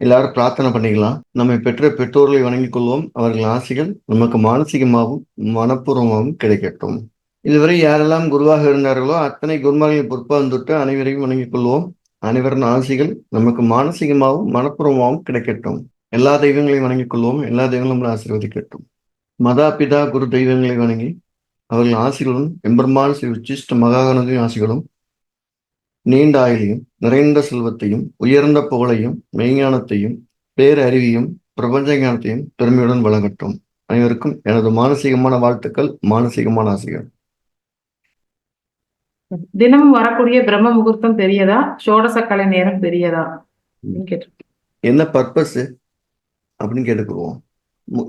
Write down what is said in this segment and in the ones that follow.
எல்லாரும் பிரார்த்தனை பண்ணிக்கலாம். நம்மை பெற்ற பெற்றோர்களை வணங்கிக் கொள்வோம். அவர்கள் ஆசிகள் நமக்கு மானசீகமாகவும் மனப்பூர்வமாகவும் கிடைக்கட்டும். இதுவரை யாரெல்லாம் குருவாக இருந்தார்களோ அத்தனை குருமார்களின் பொறுப்பாக தொட்டு அனைவரையும் வணங்கிக் கொள்வோம். அனைவரின் ஆசிகள் நமக்கு மானசீகமாகவும் மனப்பூர்வமாகவும் கிடைக்கட்டும். எல்லா தெய்வங்களையும் வணங்கிக் கொள்வோம். எல்லா தெய்வங்களும் நம்மளை ஆசீர்வதிக்கட்டும். மதா பிதா குரு தெய்வங்களை வணங்கி அவர்கள் ஆசிகளும் எம்பெருமான் ஸ்ரீ உச்சிஷ்ட மகாகணத்தின் ஆசிகளும் நீண்ட ஆயுளையும் நிறைந்த செல்வத்தையும் உயர்ந்த புகழையும் மெய்ஞானத்தையும் பேரறிவையும் பிரபஞ்ச ஞானத்தையும் பெருமையுடன் வழங்கட்டும். அனைவருக்கும் எனது மானசீகமான வாழ்த்துக்கள், மானசீகமான ஆசைகள். தினமும் வரக்கூடிய பிரம்ம முகூர்த்தம் பெரியதா, சோடச கலை நேரம் பெரியதா கேட்டு என்ன பர்பஸ் அப்படின்னு கேட்டுக்குவோம்.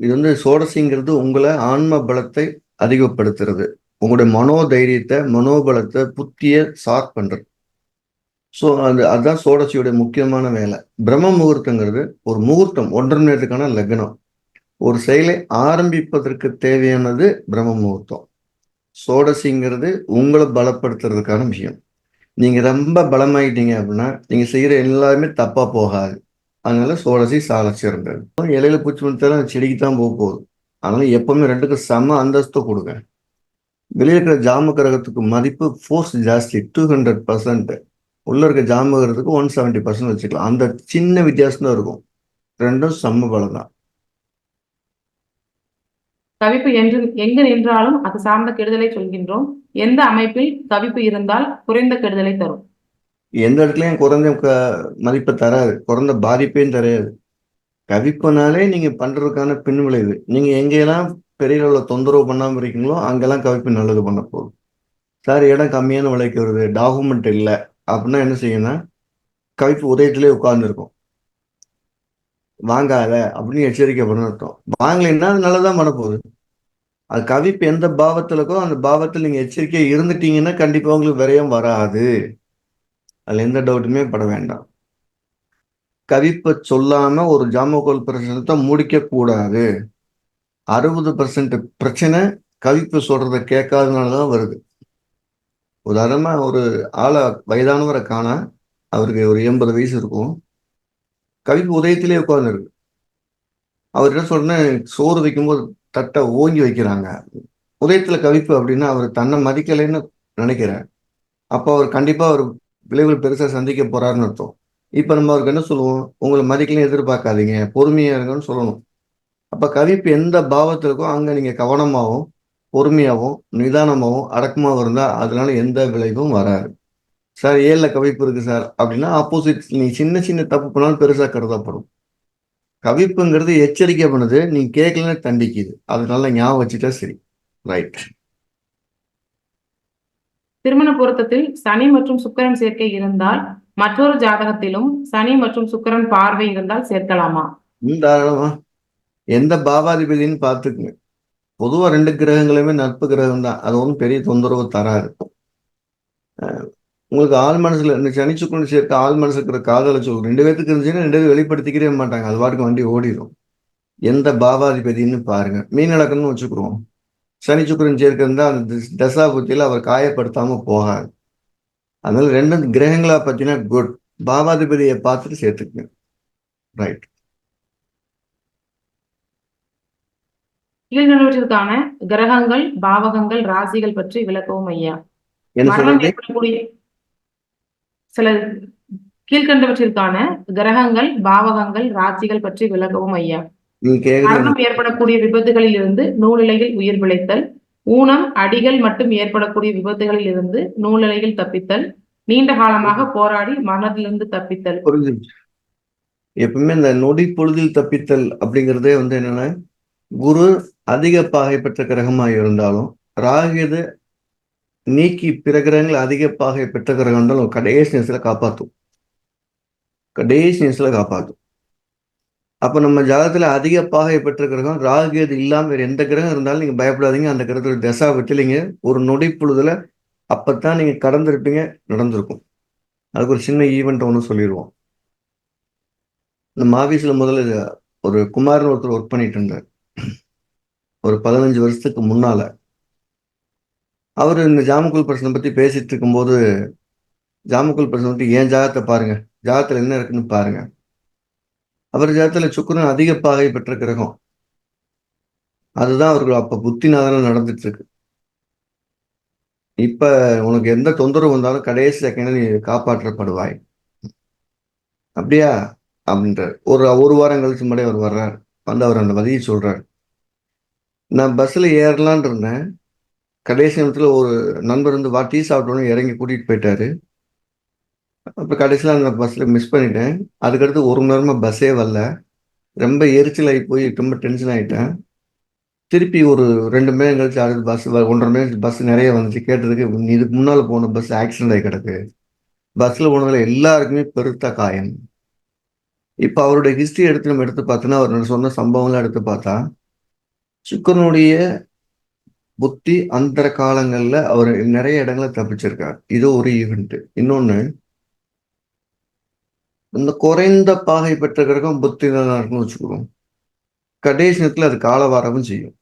இது வந்து சோடசிங்கிறது உங்களை ஆன்ம பலத்தை அதிகப்படுத்துறது, உங்களுடைய மனோதைரியத்தை மனோபலத்தை புத்திய ஷார்ப் பண்றது. ஸோ அதுதான் சோடசியோட முக்கியமான வேலை. பிரம்ம முகூர்த்தங்கிறது ஒரு முகூர்த்தம், 1.5 மணி நேரத்துக்கான லக்னம். ஒரு செயலை ஆரம்பிப்பதற்கு தேவையானது பிரம்ம முகூர்த்தம். சோடசிங்கிறது உங்களை பலப்படுத்துறதுக்கான விஷயம். நீங்க ரொம்ப பலமாயிட்டீங்க அப்படின்னா நீங்க செய்யற எல்லாருமே தப்பா போகாது. அதனால சோடசி சால சிறந்தது. இலையில பூச்சி முடித்தாலும் செடிக்கு தான் போக போகுது. அதனால எப்பவுமே ரெண்டுக்கும் சம அந்தஸ்து கொடுங்க. வெளியே இருக்கிற ஜாம கிரகத்துக்கு மதிப்பு ஃபோர்ஸ் ஜாஸ்தி, 200%. உள்ள இருக்க ஜாமகரத்துக்கு 170% வச்சுக்கலாம். அந்த சின்ன வித்தியாசம் தான் இருக்கும். ரெண்டும் சம பலம் தான். தவிப்பு எங்கு நின்றாலும் அது சார்ந்த கெடுதலை சொல்கின்றோம். எந்த அமைப்பில் தவிப்பு இருந்தால் குறைந்த கெடுதலை தரும்? எந்த இடத்துலயும் குறைந்த மதிப்பை தராது, குறைந்த பாதிப்பையும் தராது. கவிப்புனாலே நீங்க பண்றதுக்கான பின் விளைவு. நீங்க எங்கெல்லாம் பெரிய அளவில் தொந்தரவு பண்ணாம இருக்கீங்களோ அங்கெல்லாம் கவிப்பு நல்லது பண்ண போகுது. சார் இடம் கம்மியான விலைக்கு வருது, டாக்குமெண்ட் இல்லை அப்படின்னா என்ன செய்யணும்னா கவிப்பு உதயத்திலே உட்கார்ந்துருக்கும். வாங்காத அப்படின்னு எச்சரிக்கை பண்ண அர்த்தம். வாங்கலைன்னா அது நல்லதான் பண்ண போகுது. அது கவிப்பு எந்த பாவத்துல இருக்கோ அந்த பாவத்தில் நீங்க எச்சரிக்கையா இருந்துட்டீங்கன்னா கண்டிப்பா உங்களுக்கு விரயம் வராது. அதுல எந்த டவுட்டுமே பட வேண்டாம். கவிப்பை சொல்லாம ஒரு ஜாமகோல் பிரச்சனத்தை முடிக்க கூடாது. 60% பிரச்சனை கவிப்பு சொல்றதை கேட்காதனாலதான் வருது. உதாரணமா ஒரு ஆளை வயதானவரை காண, அவருக்கு ஒரு 80 வயசு இருக்கும். கவிப்பு உதயத்திலே உட்கார்ந்து இருக்கு. அவர் என்ன சொல்றேன், சோறு வைக்கும்போது தட்டை ஓங்கி வைக்கிறாங்க. உதயத்துல கவிப்பு அப்படின்னா அவர் தன்னை மதிக்கலைன்னு நினைக்கிறார். அப்போ அவர் கண்டிப்பா ஒரு விளைவுகள் பெருசா சந்திக்க போறாருன்னு அர்த்தம். இப்ப நம்ம அவருக்கு என்ன சொல்லுவோம், உங்களை மதிக்கலாம் எதிர்பார்க்காதீங்க, பொறுமையா இருங்கன்னு சொல்லணும். அப்ப கவிப்பு எந்த பாவத்தில் இருக்கோ அங்க நீங்க கவனமாகவும் பொறுமையாகவும் நிதானமாகவும் அடக்கமாகவும் இருந்தா அதனால எந்த விளைவும் வராது. சார் ஏழுல கவிப்பு இருக்கு சார் அப்படின்னா ஆப்போசிட், நீ சின்ன சின்ன தப்பு பண்ணாலும் பெருசா கருதப்படும். கவிப்புங்கிறது எச்சரிக்கை பண்ணுது, நீ கேட்கலன்னு தண்டிக்குது. அதனால ஞாபகம் வச்சுட்டா சரி. ரைட். திருமண பொருத்தத்தில் சனி மற்றும் சுக்கிரன் சேர்க்கை இருந்தால் மற்றொரு ஜாதகத்திலும் சனி மற்றும் சுக்கிரன் பார்வை இருந்தால் சேர்க்கலாமா? தாராளமா. எந்த பாவாதிபதினு பார்த்துக்குங்க. பொதுவா 2 கிரகங்களுமே நட்பு கிரகம் தான். அது ஒன்றும் பெரிய தொந்தரவு தராது. உங்களுக்கு ஆள் மனசுல இந்த சனி சுக்கிரன் சேர்க்க ஆள் மனசு இருக்கிற காதலை சொல்லும். 2 பேத்துக்கு இருந்துச்சுன்னா 2 பேரும் வெளிப்படுத்திக்கிட்டே மாட்டாங்க. அது பாட்டுக்கு வண்டி ஓடிடும். எந்த பாவாதிபதினு பாருங்க. மீன் இலக்கணம்னு வச்சுக்கிறோம். சனி சுக்கிரன் சேர்க்க இருந்தா அந்த தசா புத்தியில அவர் காயப்படுத்தாம போகாது. அதனால 2 கிரகங்களா பத்தினா குட். பாவாதிபதியை பார்த்துட்டு சேர்த்துக்குங்க. ரைட். கீழ்கண்டவற்றிற்கான கிரகங்கள், பாவகங்கள், ராசிகள் பற்றி விளக்கவும் ஐயா. என்ன மரணம் சொல்றது? ஏற்படக்கூடிய சில கீழ்கண்டவற்றிற்கான கிரகங்கள், பாவகங்கள், ராசிகள் பற்றி விளக்கவும் ஐயா. நீங்க கேக்குறது மரணம் ஏற்படக்கூடிய விபத்துகளில் இருந்து நூலிலையில் உயிர் பிழைத்தல், ஊனம் அடிகள் மட்டும் ஏற்படக்கூடிய விபத்துகளில் இருந்து நூலிலையில் தப்பித்தல், நீண்ட காலமாக போராடி மரணத்திலிருந்து தப்பித்தல். புரிஞ்சிருச்சு. எப்பவுமே இந்த நொடி பொழுதில் தப்பித்தல் அப்படிங்கிறதே வந்து என்னன்னா, குரு அதிக பாகை பெற்ற கிரகமாக இருந்தாலும் ராகு எது நீக்கி பிற கிரகங்கள் அதிக பாகை பெற்ற கிரகம் இருந்தாலும் கடைசி நேரத்துல காப்பாற்றும். கடைசி நேரத்துல காப்பாற்றும். அப்ப நம்ம ஜாதகத்துல அதிக பாகை பெற்ற கிரகம் ராகு எது இல்லாம வேற எந்த கிரகம் இருந்தாலும் நீங்க பயப்படாதீங்க. அந்த கிரகத்தோட தசா வச்சிலிங்க ஒரு நொடி பொழுதுல அப்பத்தான் நீங்க கடந்திருப்பீங்க, நடந்திருக்கும். அதுக்கு ஒரு சின்ன ஈவெண்ட் ஒன்று சொல்லிடுவோம். நம்ம ஆபீஸ்ல முதல்ல ஒரு குமார்னு ஒருத்தர் ஒர்க் பண்ணிட்டு இருந்தார். ஒரு 15 வருஷத்துக்கு முன்னால அவர் இந்த ஜாமக்குல் பிரச்சனை பத்தி பேசிட்டு இருக்கும்போது, ஜாமக்குல் பிரச்சனை பத்தி ஏன் ஜாதகத்தை பாருங்க, ஜாதகத்துல என்ன இருக்குன்னு பாருங்க. அவர் ஜாதத்துல சுக்கிரன் அதிக பாகை பெற்ற கிரகம். அதுதான் அவர்கள் அப்ப புத்தினால நடந்துட்டு இருக்கு. இப்ப உனக்கு எந்த தொந்தரவு வந்தாலும் கடைசி செகண்ட் நீ காப்பாற்றப்படுவாய். அப்படியா அப்படின்றார். ஒரு வாரம் கழிச்சு முன்னாடி அவர் வர்றார். வந்து அவர் அந்த வழியை சொல்றார். நான் பஸ்ல ஏறலான் இருந்தேன். கடைசி நேரத்துல ஒரு நண்பர் வந்து வா டீ சாப்பிட்டோன்னு இறங்கி கூட்டிட்டு போயிட்டாரு. அப்ப கடைசியில அந்த பஸ்ல மிஸ் பண்ணிட்டேன். அதுக்கடுத்து ஒரு மணி நேரமா பஸ்ஸே வரல. ரொம்ப எரிச்சலாகி போய் ரொம்ப டென்ஷன் ஆயிட்டேன். திருப்பி ஒரு 2 மணி நேரம் கழிச்சு அடுத்து பஸ் 1.5 மணி நேரம் பஸ் நிறைய வந்துச்சு. கேட்டதுக்கு இதுக்கு முன்னால போன பஸ் ஆக்சிடென்ட் ஆகி கிடக்கு. பஸ்ல போனதுல எல்லாருக்குமே பெருத்த காயம். இப்ப அவருடைய ஹிஸ்டரி எடுத்து நம்ம எடுத்து பார்த்தோன்னா அவர் சொன்ன சம்பவங்கள்லாம் எடுத்து பார்த்தா சுக்கரனுடைய புத்தி அந்த காலங்கள்ல அவர் நிறைய இடங்களை தப்பிச்சிருக்கார். இது ஒரு ஈவெண்ட். இன்னொன்னு, இந்த குறைந்த பாகை பெற்ற கிரகம் புத்தி நல்லா இருக்குன்னு வச்சுக்குவோம். கடைசி நேரத்துல அது காலவாரமும் செய்யும்.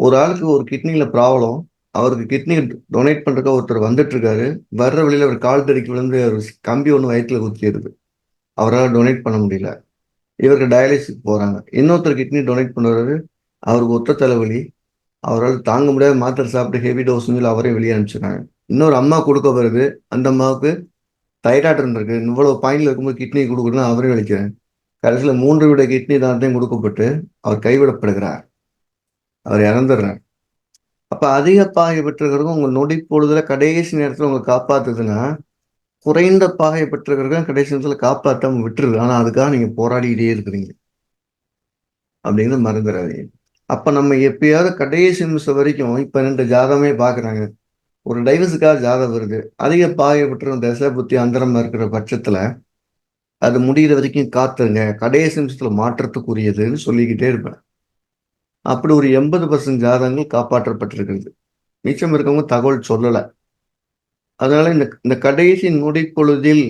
ஒரு ஆளுக்கு ஒரு கிட்னில ப்ராப்ளம். அவருக்கு கிட்னி டொனேட் பண்றதுக்கு ஒருத்தர் வந்துட்டு இருக்காரு. வர்ற வழியில அவர் கால் தடிக்கு விழுந்து கம்பி ஒன்று வயிற்றுல குத்திடுது. அவரால் டொனேட் பண்ண முடியல. இவருக்கு டயாலிசிஸ் போறாங்க. இன்னொருத்தர் கிட்னி டொனேட் பண்ணுறாரு. அவருக்கு ஒத்த தலைவலி. அவரால் தாங்க முடியாத மாத்திரை சாப்பிட்டு ஹெவி டோஸ்ன்னு சொல்லி அவரே வெளியே அனுப்பிச்சிடுறாங்க. இன்னொரு அம்மா கொடுக்க வருது. அந்த அம்மாவுக்கு தைராய்டு இருந்திருக்கு. இவ்வளவு பாயிண்ட்ல இருக்கும்போது கிட்னி கொடுக்கணும்னு அவரே வலிக்கிறேன். கடைசியில 3 விட கிட்னி தானத்தையும் கொடுக்கப்பட்டு அவர் கைவிடப்படுகிறார். அவர் இறந்துடுறார். அப்ப அதிக பாகை பெற்றிருக்கிறவங்க உங்க நொடி பொழுதுல கடைசி நேரத்துல உங்க காப்பாத்துதுன்னா, குறைந்த பாகை பெற்றிருக்கிறவங்க கடைசி நேரத்துல காப்பாத்தாம விட்டுருது. ஆனா அதுக்காக நீங்க போராடிக்கிட்டே இருக்கிறீங்க அப்படிங்கிறது மறந்துடாதீங்க. அப்ப நம்ம எப்பயாவது கடைசி நிமிஷம் வரைக்கும் இப்ப 2 ஜாதகமே பாக்குறாங்க. ஒரு டைவர்ஸுக்காக ஜாதகம் வருது. அதிக பாகை பெற்றவங்க தசை புத்தி அந்தரமா இருக்கிற பட்சத்துல அது முடிகிற வரைக்கும் காத்துருங்க. கடைசி நிமிஷத்துல மாற்றத்துக்குரியதுன்னு சொல்லிக்கிட்டே இருப்பேன். அப்படி ஒரு 80% ஜாதகங்கள் காப்பாற்றப்பட்டிருக்கிறது. மிச்சம் இருக்கவங்க தகவல் சொல்லல. அதனால இந்த இந்த கடைசி நொடி பொழுதில்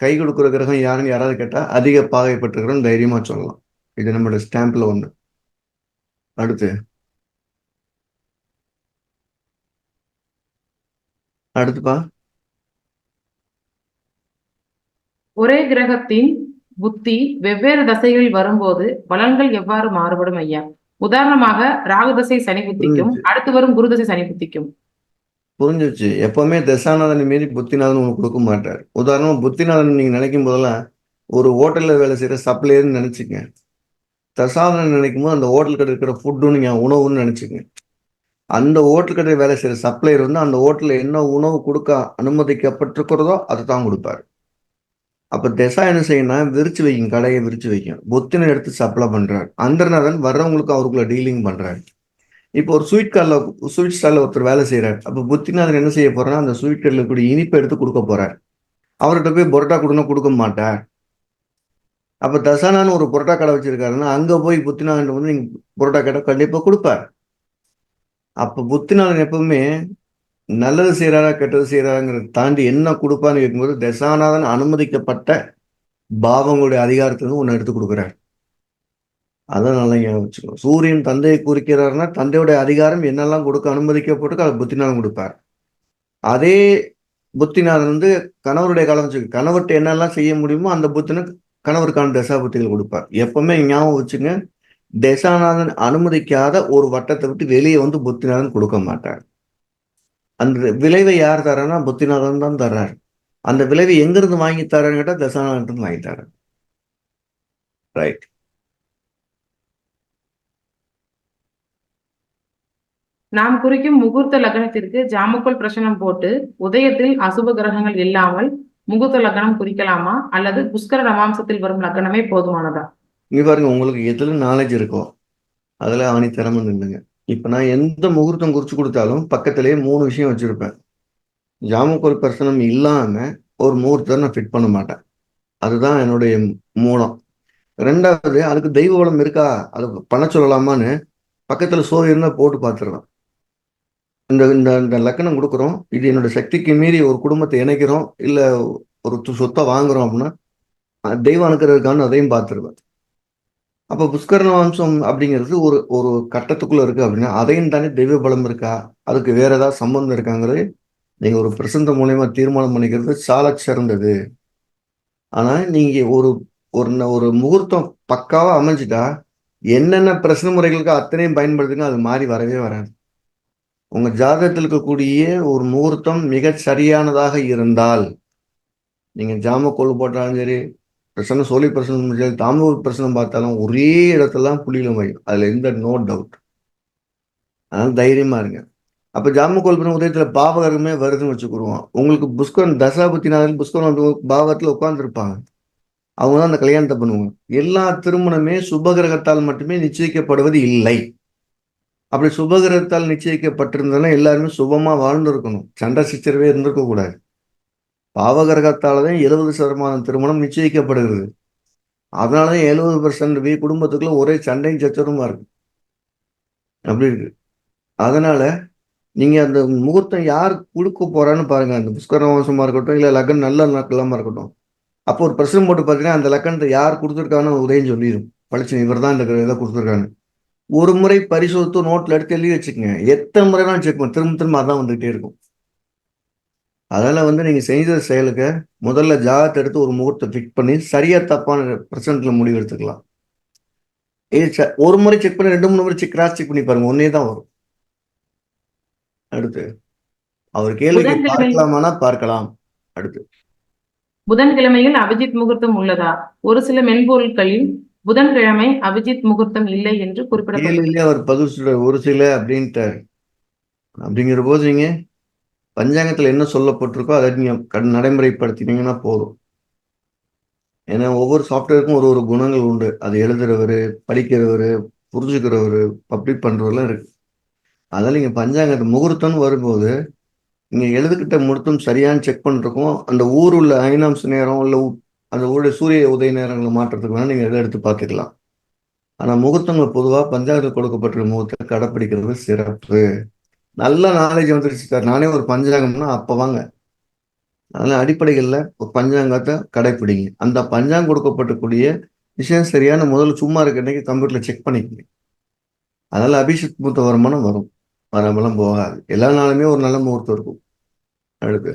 கை கொடுக்குற கிரகம் யாருன்னு யாராவது கேட்டா அதிக பாகை பெற்றிருக்கிறோம் தைரியமா சொல்லலாம். இது நம்மளோட ஸ்டாம்ப்ல ஒண்ணு. அடுத்து அடுத்துப்பா. ஒரே கிரகத்தின் புத்தி வெவ்வேறு தசைகளில் வரும்போது பலன்கள் எவ்வாறு மாறுபடும் ஐயா? உதாரணமாக ராகு தசை சனி புத்திக்கும் புரிஞ்சுச்சு அடுத்து வரும் குரு தசை சனி புத்திக்கும். புரிஞ்சிச்சு. எப்பவுமே தசாநாதன் மீறி புத்திநாதன் உங்களுக்கு கொடுக்க மாட்டார். உதாரணமா புத்திநாதன் நீங்க நினைக்கும் போதெல்லாம் ஒரு ஹோட்டல்ல வேலை செய்யற சப்ளையர்னு நினைச்சுங்க. தசாநாதன் நினைக்கும் போது அந்த ஹோட்டல் கடை இருக்கிற ஃபுட்டுன்னு நீங்க உணவுன்னு நினைச்சுங்க. அந்த ஹோட்டல் கடை வேலை செய்யற சப்ளையர் வந்து அந்த ஹோட்டல்ல என்ன உணவு கொடுக்க அனுமதிக்கப்பட்டிருக்கிறதோ அதை தான் கொடுப்பாரு. அப்ப திசா என்ன செய்யணும், விரிச்சு வைக்கும், கடையை விரிச்சு வைக்கும். புத்தினை எடுத்து சப்ளை பண்றாரு. அந்தரநாதன் வர்றவங்களுக்கு அவருக்குள்ள டீலிங் பண்றாரு. இப்போ ஒரு ஸ்வீட் ஸ்டால்ல ஒருத்தர் வேலை செய்யறாரு. அப்ப புத்திநாதன் என்ன செய்ய போறாருன்னா அந்த ஸ்வீட் கடையில கூடிய இனிப்பை எடுத்து கொடுக்க போறாரு. அவர்கிட்ட போய் பொரோட்டா கொடுக்க மாட்டார். அப்ப தசானான்னு ஒரு பொரோட்டா கடை வச்சிருக்காருன்னா அங்க போய் புத்திநாதன் வந்து நீங்க பொரோட்டா கடை கண்டிப்பா கொடுப்பார். அப்ப புத்திநாதன் எப்பவுமே நல்லது செய்யறாரா கெட்டது செய்யறாங்கிறத தாண்டி என்ன கொடுப்பான்னு கேட்கும்போது தசாநாதன் அனுமதிக்கப்பட்ட பாவங்களுடைய அதிகாரத்திலிருந்து ஒன்னு எடுத்து கொடுக்குறாரு. அதான் நல்லா ஞாபகம் வச்சுக்கணும். சூரியன் தந்தையை குறிக்கிறாருன்னா தந்தையுடைய அதிகாரம் என்னெல்லாம் கொடுக்க அனுமதிக்கப்பட்டிருக்கோ அதை புத்திநாதன் கொடுப்பார். அதே புத்திநாதன் வந்து கணவருடைய காலம் வச்சுக்க கணவர்கிட்ட என்னெல்லாம் செய்ய முடியுமோ அந்த புத்தின கணவருக்கான தசா புத்திகள் கொடுப்பார். எப்பவுமே ஞாபகம் வச்சுங்க, தசாநாதன் அனுமதிக்காத ஒரு வட்டத்தை விட்டு வெளியே வந்து புத்திநாதன் கொடுக்க மாட்டார். அந்த விளைவை யார் தரான்னா புத்திநாதன் தான் தர்றாரு. அந்த விளைவை எங்கிருந்து வாங்கி தரான்னு கேட்டா தசாநாதன் வாங்கி தர்றாரு. ரைட். நாம் குறிக்கும் முகூர்த்த லக்னத்திற்கு ஜாமக்கோல் பிரசனம் போட்டு உதயத்தில் அசுப கிரகங்கள் இல்லாமல் முகூர்த்த லக்னம் குறிக்கலாமா அல்லது புஷ்கர நவாம்சத்தில் வரும் லக்னமே போதுமானதா? இங்க பாருங்க, உங்களுக்கு எதுல நாலேஜ் இருக்கோ அதுல ஆணித்தரமா நின்னுங்க. இப்ப நான் எந்த முகூர்த்தம் குறிச்சு கொடுத்தாலும் பக்கத்திலேயே 3 விஷயம் வச்சிருப்பேன். ஜாமக்கோல் பிரசனம் இல்லாம ஒரு முகூர்த்தத்தை நான் ஃபிட் பண்ண மாட்டேன். அதுதான் என்னுடைய மூலம். 2வது, அதுக்கு தெய்வ வளம் இருக்கா, அது பண்ண சொல்லலாமான்னு பக்கத்துல சோறு இருந்தா போட்டு பார்த்துருவேன். இந்த இந்த இந்த லக்கணம் கொடுக்குறோம், இது என்னோட சக்திக்கு மீறி ஒரு குடும்பத்தை இணைக்கிறோம், இல்ல ஒரு சொத்தை வாங்குறோம் அப்படின்னா தெய்வம் அனுக்கிறதுக்கான அதையும் பார்த்துருவேன். அப்ப புஷ்கரண வம்சம் அப்படிங்கிறது ஒரு ஒரு கட்டத்துக்குள்ள இருக்கு அப்படின்னா அதையும் தானே தெய்வ பலம் இருக்கா, அதுக்கு வேற ஏதாவது சம்பந்தம் இருக்காங்கிறது நீங்க ஒரு பிரசந்த மூலியமா தீர்மானம் பண்ணிக்கிறது சால சிறந்தது. ஆனா நீங்க ஒரு ஒரு முகூர்த்தம் பக்காவா அமைஞ்சிட்டா என்னென்ன பிரச்சனை முறைகளுக்கு அத்தனையும் பயன்படுத்துங்க, அது மாறி வரவே வராது. உங்க ஜாதகத்தில் இருக்கக்கூடிய ஒரு முகூர்த்தம் மிக சரியானதாக இருந்தால், நீங்க ஜாம கோல் போட்டாலும் சரி, பிரச்சனை சோழி பிரச்சனை சரி, தாம்பூல பிரச்சனை பார்த்தாலும் ஒரே இடத்துல தான் புள்ளியில வையும். அதுல எந்த நோ டவுட். அதனால தைரியமா இருங்க. அப்ப ஜாமக்கோல் பண்ண உதயத்துல பாவகரமே வருதுன்னு வச்சுக்கிடுவோம். உங்களுக்கு புஷ்கரன் தசாபுத்தினாலும் புஷ்கரன் வந்து பாவத்துல உட்கார்ந்துருப்பாங்க. அவங்க தான் அந்த கல்யாணத்தை பண்ணுவாங்க. எல்லா திருமணமே சுபகிரகத்தால் மட்டுமே நிச்சயிக்கப்படுவது இல்லை. அப்படி சுபகிரகத்தால் நிச்சயிக்கப்பட்டிருந்ததுன்னா எல்லாருமே சுபமா வாழ்ந்திருக்கணும். சண்டை சிச்சரவே இருந்திருக்க கூடாது. பாவகிரகத்தால தான் 70% திருமணம் நிச்சயிக்கப்படுகிறது. அதனாலதான் 70% குடும்பத்துக்குள்ள ஒரே சண்டையும் சச்சரவுமா இருக்கு. அப்படி இருக்கு. அதனால நீங்க அந்த முகூர்த்தம் யார் கொடுக்க போறான்னு பாருங்க. அந்த புஷ்கர வம்சமா இருக்கட்டும், இல்ல லக்னம் நல்ல லக்கணமா இருக்கட்டும். அப்போ ஒரு பிரசனம் போட்டு பார்த்தீங்கன்னா அந்த லக்கணத்தை யார் கொடுத்துருக்கான்னு உதயம் சொல்லிடும். பளிச்சு இவர் தான் இந்த இதை கொடுத்துருக்காங்க. ஒரு முறை பரிசோதித்து நோட்ல எடுத்து எழுதி வச்சுக்கோங்க. எத்தனை முறை தான் செக் பண்ண திரும்ப திரும்ப அதான் வந்துகிட்டே இருக்கும். அதனால வந்து நீங்க செஞ்ச செயலுக்கு முதல்ல ஜாதகத்தை எடுத்து ஒரு முகூர்த்தத்தை ஃபிக்ஸ் பண்ணி சரியா தப்பான பிரசன்ட்ல முடிவு எடுத்துக்கலாம். ஒரு முறை செக் பண்ணி 2 3 முறை கிராஸ் செக் பண்ணி பாருங்க. ஒன்னே தான் வரும். அடுத்து அவர் கேள்விக்கு புதன்கிழமை பார்க்கலாமானா பார்க்கலாம். அடுத்து புதன்கிழமையில் அபிஜித் முகூர்த்தம் உள்ளதா? ஒரு சில மென்பொருட்களில் புதன்கிழமை அபிஜித் முகூர்த்தம் இல்லை என்று குறிப்பிடப்பட்டுள்ளது. கேள்வியிலே அவர் பதில் சொல்ற ஒரு சில அப்படின்ட்டாரு. அப்படிங்கிற போது நீங்க பஞ்சாங்கத்துல என்ன சொல்லப்பட்டிருக்கோ அதை நீங்க நடைமுறைப்படுத்தினீங்கன்னா போதும். ஏன்னா ஒவ்வொரு சாஃப்ட்வேருக்கும் ஒரு ஒரு குணங்கள் உண்டு. அது எழுதுறவரு, படிக்கிறவரு, புரிஞ்சுக்கிறவரு, பப்ளிக் பண்றவரெல்லாம் இருக்கு. அதனால நீங்க பஞ்சாங்கத்தை முகூர்த்தம்னு வரும்போது நீங்க எழுதுகிட்ட முகூர்த்தம் சரியான்னு செக் பண்ணிருக்கோம். அந்த ஊர் உள்ள ஐநாம்ஸ் நேரம் இல்ல அந்த ஊருடைய சூரிய உதய நேரங்களை மாற்றத்துக்கு வேணா நீங்க எதை எடுத்து பார்த்துக்கலாம். ஆனா முகூர்த்தங்கள் பொதுவா பஞ்சாங்கத்தில் கொடுக்கப்பட்டிருக்க முகூர்த்தத்தை கடைப்பிடிக்கிறது சிறப்பு. நல்ல நாலேஜ் வந்துருச்சு சார். நானே ஒரு பஞ்சாங்கம்னா அப்ப வாங்க. அதனால அடிப்படைகள்ல ஒரு பஞ்சாங்கத்தை கடைப்பிடிங்க. அந்த பஞ்சாங்கம் கொடுக்கப்பட்டக்கூடிய விஷயம் சரியான முதல்ல சும்மா இருக்க அன்னைக்கு கம்ப்யூட்டர்ல செக் பண்ணிக்கங்க. அதனால அபிஷேக் மூத்த வருமானம் வரும். வராமலாம் போகாது. எல்லா நாளுமே ஒரு நல்ல முகூர்த்தம் இருக்கும். அடுத்து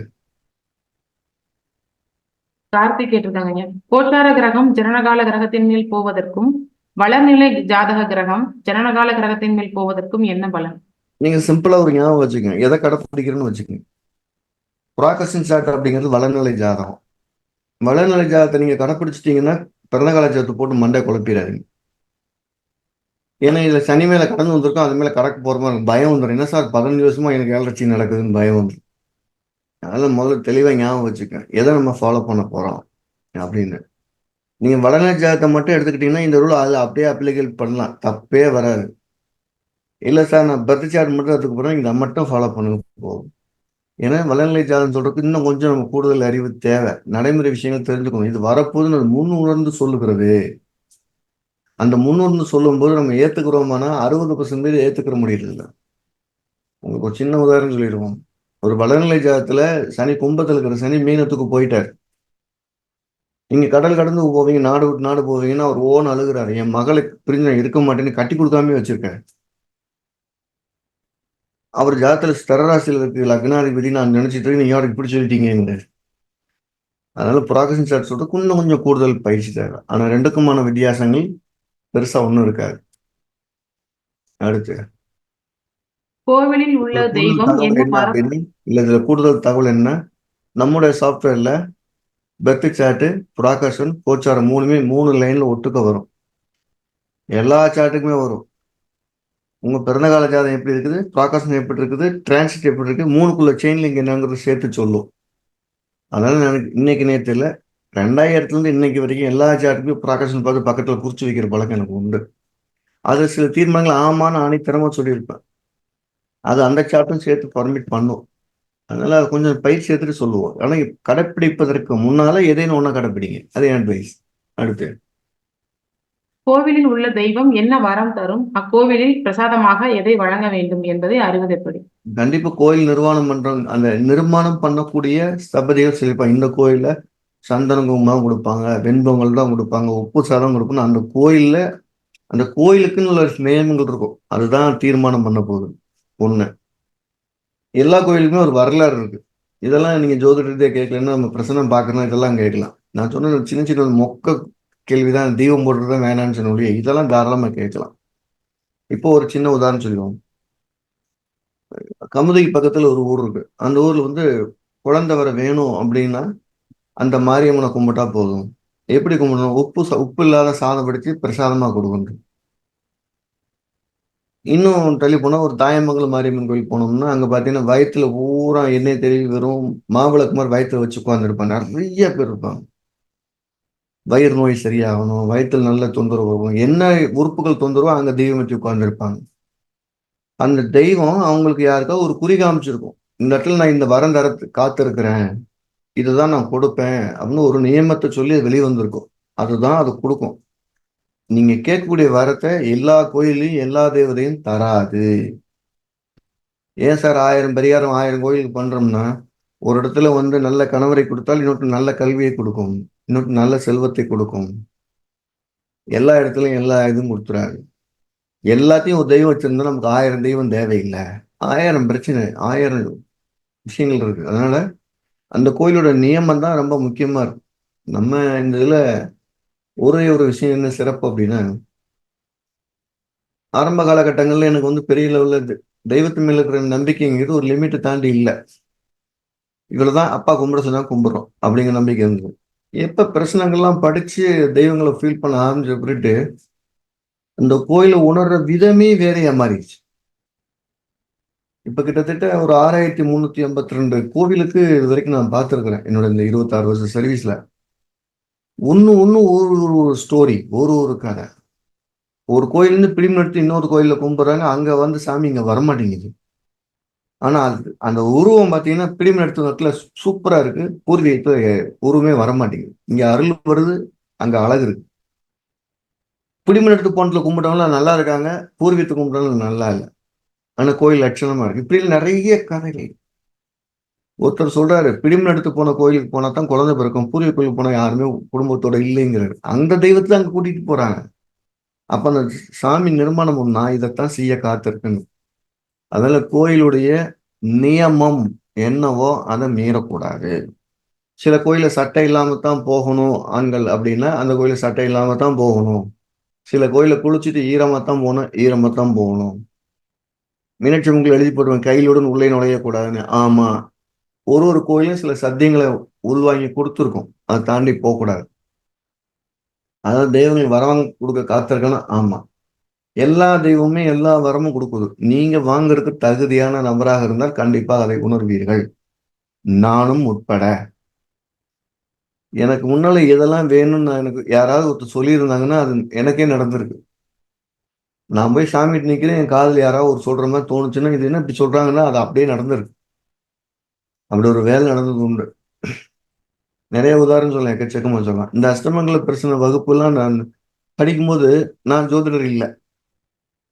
கார்த்திக் கேட்டிருக்காங்க. கோச்சார கிரகம் ஜனனகால கிரகத்தின் மேல் போவதற்கும் வளர்நிலை ஜாதக கிரகம் ஜனனகால கிரகத்தின் மேல் போவதற்கும் என்ன பலன்? நீங்க சிம்பிளா ஒரு ஞாபகம் வச்சுக்கோங்க. எதை கடைப்பிடிக்கிறேன்னு வச்சுக்கோங்க. புராகசின் சாட் அப்படிங்கிறது வளர்நிலை ஜாதகம். வளர்நிலை ஜாதகத்தை நீங்க கடைப்பிடிச்சிட்டீங்கன்னா பிறந்த கால ஜாதகத்தை போட்டு மண்டை குழப்பிடாதீங்க. ஏன்னா இதுல சனி மேல கடந்து வந்திருக்கோம், அது மேல கடக்க போற மாதிரி பயம் வந்துடும். என்ன சார் 15 வருஷமா எனக்கு ஏழரை நடக்குதுன்னு பயம் வந்துடும். அதனால முதல்ல தெளிவா ஞாபகம் வச்சுக்கேன். எதை நம்ம ஃபாலோ பண்ண போறோம் அப்படின்னு. நீங்க வளர்நிலை ஜாதகத்தை மட்டும் எடுத்துக்கிட்டீங்கன்னா இந்த ரூல் அது அப்படியே அப்ளிகேட் பண்ணலாம். தப்பே வராது. இல்ல சார் நான் பர்த் சார்ட் மட்டும் எடுத்துக்க போறேன், இதை மட்டும் ஃபாலோ பண்ணுங்க போதும். ஏன்னா வளர்நிலை ஜாதகம் சொல்றதுக்கு இன்னும் கொஞ்சம் நம்ம கூடுதல் அறிவு தேவை. நடைமுறை விஷயங்கள் தெரிஞ்சுக்கணும். இது வரப்போகுதுன்னு அது முன் உணர்ந்து சொல்லுகிறது. அந்த முன்னுணர்ந்து சொல்லும்போது நம்ம ஏத்துக்கிறோமானா 60% பேர் ஏத்துக்கிற முடியறது இல்லை. உங்களுக்கு ஒரு சின்ன உதாரணம் சொல்லிடுவோம். ஒரு வளர்நிலை ஜாதகத்துல சனி கும்பத்துல இருக்கிற சனி மீனத்துக்கு போயிட்டார். நீங்க கடல் கடந்து போவீங்க, நாடு விட்டு நாடு போவீங்கன்னா அவர் ஓன்னு அழுகுறாரு. என் மகளுக்கு பிரிஞ்சு நான் இருக்க மாட்டேன்னு கட்டி கொடுக்காம வச்சிருக்கேன். அவர் ஜாதத்துல ஸ்தரராசியில் இருக்கு லக்னாதிபதி நான் நினைச்சிட்டு இருக்கேன். நீங்க யாருக்கு இப்படி சொல்லிட்டீங்க. அதனால புராகசன் சார் சொல்றது இன்னும் கொஞ்சம் கூடுதல் பயிற்சி தேவை. ஆனா ரெண்டுக்குமான வித்தியாசங்கள் பெருசா ஒண்ணும் இருக்காது. அடுத்து கோவிலில் உள்ள இதுல கூடுதல் தெய்வம் தகவல் என்ன என்ன வரம்? அப்படின்னு இல்ல இதுல கூடுதல் தகவல் என்ன, நம்முடைய சாஃப்ட்வேர்ல பெர்த் சார்ட், புராகர்ஷன், கோச்சாரம் 3மே 3 லைன்ல ஒட்டுக்க வரும். எல்லா சார்ட்டுக்குமே வரும். உங்க பிறந்த கால ஜாதகம் எப்படி இருக்குது, புராகர்ஷன் எப்படி இருக்குது, டிரான்சிட் எப்படி இருக்கு, 3க்குள்ள செயின் லிங்க் என்னங்கிறது சேர்த்து சொல்லும். அதனால எனக்கு இன்னைக்கு நேற்று இல்லை, 2000 இன்னைக்கு வரைக்கும் எல்லா சார்ட்டுக்குமே புராகர்ஷன் பார்த்து பக்கத்துல குறிச்சு வைக்கிற பழக்கம் எனக்கு உண்டு. அது சில தீர்மானங்கள் ஆமான்னு ஆணித்தரமா சொல்லியிருப்பேன். அது அந்த சார்ட்டும் சேர்த்து பர்மிட் பண்ணும். அதனால அது கொஞ்சம் பயிற்சி எடுத்துட்டு சொல்லுவோம். ஆனா கடைப்பிடிப்பதற்கு முன்னால எதையும் ஒண்ணா கடைப்பிடிங்க. அது என் அட்வைஸ். அடுத்து கோவிலில் உள்ள தெய்வம் என்ன வரம் தரும்? அக்கோவிலில் பிரசாதமாக எதை வழங்க வேண்டும் என்பதை அறிவது எப்படி? கண்டிப்பா கோயில் நிர்வாணம் பண்றவங்க அந்த நிர்மாணம் பண்ணக்கூடிய ஸ்தபதிகள் சொல்லியிருப்பாங்க. இந்த கோயில்ல சந்தன குங்குமம் கொடுப்பாங்க, வெண்பொங்கல் தான் கொடுப்பாங்க, உப்பு சாதம் கொடுப்பாங்க. அந்த கோயில்ல அந்த கோயிலுக்குன்னு உள்ள நியமங்கள் இருக்கும். அதுதான் தீர்மானம் பண்ண போகுது. ஒண்ணு, எல்லா கோயிலுக்குமே ஒரு வரலாறு இருக்கு. இதெல்லாம் நீங்க ஜோதிடத்தை கேட்கலன்னா நம்ம பிரசனம் பார்க்கணும், இதெல்லாம் கேட்கலாம். நான் சொன்ன சின்ன சின்ன மொக்க கேள்விதான், தீபம் போடுறத வேணான்னு சொன்ன, இதெல்லாம் தாராளமா கேட்கலாம். இப்போ ஒரு சின்ன உதாரணம் சொல்லுவோம். கமுதிக்கு பக்கத்துல ஒரு ஊர் இருக்கு. அந்த ஊர்ல வந்து குழந்தை வர வேணும் அப்படின்னா அந்த மாரியம்மனை கும்பிட்டா போதும். எப்படி கும்பிடணும்? உப்பு இல்லாத சாதம் வடிச்சு பிரசாதமா கொடுக்கணும். இன்னும் தள்ளி போனா ஒரு தாயமங்கலம் மாரியம்மன் கோயில் போனோம்னா அங்க பாத்தீங்கன்னா வயிற்றுல பூரா எண்ணெய் தெளிவு வெறும் மாவிளக்கு மாதிரி வயிற்றுல வச்சு உட்கார்ந்துருப்பாங்க. நிறைய பேர் இருப்பாங்க. வயிறு நோய் சரியாகணும், வயிற்றுல நல்ல தொந்தரவு வரும், என்ன உறுப்புகள் தொந்தரவோ அங்க தெய்வம் வச்சு உட்கார்ந்துருப்பாங்க. அந்த தெய்வம் அவங்களுக்கு யாருக்கா ஒரு குறி காமிச்சிருக்கும். இந்த இடத்துல நான் இந்த வரம் தர காத்திருக்கிறேன், இதுதான் நான் கொடுப்பேன் அப்படின்னு ஒரு நியமத்தை சொல்லி வெளியே வந்திருக்கும். அதுதான் அது கொடுக்கும். நீங்க கேட்கக்கூடிய வரத்தை எல்லா கோயிலையும் எல்லா தேவதையும் தராது. ஏன் சார் 1000 பரிகாரம் 1000 கோயிலுக்கு பண்றோம்னா, ஒரு இடத்துல வந்து நல்ல கணவரை கொடுத்தால் இன்னொரு நல்ல கல்வியை கொடுக்கும், இன்னொரு நல்ல செல்வத்தை கொடுக்கும். எல்லா இடத்துலயும் எல்லா இதுவும் கொடுத்துறாரு. எல்லாத்தையும் ஒரு தெய்வம் வச்சிருந்தா நமக்கு 1000 தெய்வம் தேவையில்லை. 1000 பிரச்சனை, 1000 விஷயங்கள் இருக்கு. அதனால அந்த கோயிலோட நியமம் தான் ரொம்ப முக்கியமா இருக்கு. நம்ம இந்த இதுல ஒரே ஒரு விஷயம் என்ன சிறப்பு அப்படின்னா, ஆரம்ப காலகட்டங்கள்ல எனக்கு வந்து பெரிய லெவல்ல தெய்வத்து மேல இருக்கிற நம்பிக்கைங்கிறது ஒரு லிமிட்டை தாண்டி இல்லை. இவ்வளவுதான் அப்பா கும்பிட சொன்னா கும்பிடுறோம் அப்படிங்கிற நம்பிக்கை இருந்தது. எப்ப பிரச்சனைகள்லாம் படிச்சு தெய்வங்களை ஃபீல் பண்ண ஆரம்பிச்ச பிறகு அந்த கோயிலை உணர்ற விதமே வேறையா மாறிடுச்சு. இப்ப கிட்டத்தட்ட ஒரு 6382 கோவிலுக்கு இது வரைக்கும் நான் பார்த்திருக்கிறேன் என்னோட இந்த 26 வருஷம் சர்வீஸ்ல. ஒண்ணு ஒண்ணு ஒரு ஒரு ஸ்டோரி, ஒரு கதை. ஒரு கோயில்ல இருந்து பிடிமு எடுத்து இன்னொரு கோயில்ல கும்பிடுறாங்க, அங்க வந்து சாமி இங்க வரமாட்டேங்குது. ஆனா அந்த உருவம் பாத்தீங்கன்னா பிடிமு எடுத்த இடத்துல சூப்பரா இருக்கு, பூர்வீகத்துல உருவமே வரமாட்டேங்குது. இங்க அருள் வருது, அங்க அழகு இருக்கு. பிடிமு எடுத்து போனதுல கும்பிட்டவங்க நல்லா இருக்காங்க, பூர்வீகத்தை கும்பிட்டவங்க நல்லா இல்லை. ஆனா கோயில் லட்சணமா இருக்கு. இப்படி நிறைய கதைகள். ஒருத்தர் சொல்றாரு, பிடிமு எடுத்து போன கோயிலுக்கு போனா தான் குழந்தை பிறக்கும், பூர்வீக கோயிலுக்கு போனா யாருமே குடும்பத்தோட இல்லைங்கிறாரு. அந்த தெய்வத்தை அங்க கூட்டிட்டு போறாங்க. அப்ப அந்த சாமி நிர்மாணம் பண்ணா இதைத்தான் செய்ய காத்திருக்குன்னு. அதனால கோயிலுடைய நியமம் என்னவோ அதை மீறக்கூடாது. சில கோயில சட்டை இல்லாம தான் போகணும் ஆண்கள் அப்படின்னா அந்த கோயில சட்டை இல்லாம தான் போகணும். சில கோயில குளிச்சுட்டு ஈரமா தான் போகணும், ஈரமா தான் போகணும். மீனாட்சி அம்மன் எழுதி போடுவேன் கையிலுடன் உள்ளே நுழையக்கூடாதுன்னு. ஆமா, ஒரு கோயிலும் சில சத்தியங்களை உள்வாங்கி கொடுத்துருக்கும், அதை தாண்டி போகக்கூடாது. அதாவது தெய்வங்கள் வரவங்க கொடுக்க காத்திருக்கணும். ஆமா, எல்லா தெய்வமுமே எல்லா வரமும் கொடுக்குது. நீங்க வாங்குறதுக்கு தகுதியான நபராக இருந்தால் கண்டிப்பா அதை உணர்வீர்கள், நானும் உட்பட. எனக்கு முன்னால எதெல்லாம் வேணும்னு எனக்கு யாராவது ஒருத்தர் சொல்லியிருந்தாங்கன்னா அது எனக்கே நடந்திருக்கு. நான் போய் சாமிட்டு நிக்கிறேன், என் காதல் யாராவது ஒரு சொல்ற மாதிரி தோணுச்சுன்னா இது என்ன இப்படி சொல்றாங்கன்னா அது அப்படியே நடந்திருக்கு. அப்படி ஒரு வேலை நடந்தது உண்டு. நிறைய உதாரணம் சொல்லலாம், எக்கச்சக்கமா சொல்லலாம். இந்த அஷ்டமங்கல பிரச்சனை வகுப்பு எல்லாம் நான் படிக்கும்போது நான் ஜோதிடர் இல்லை,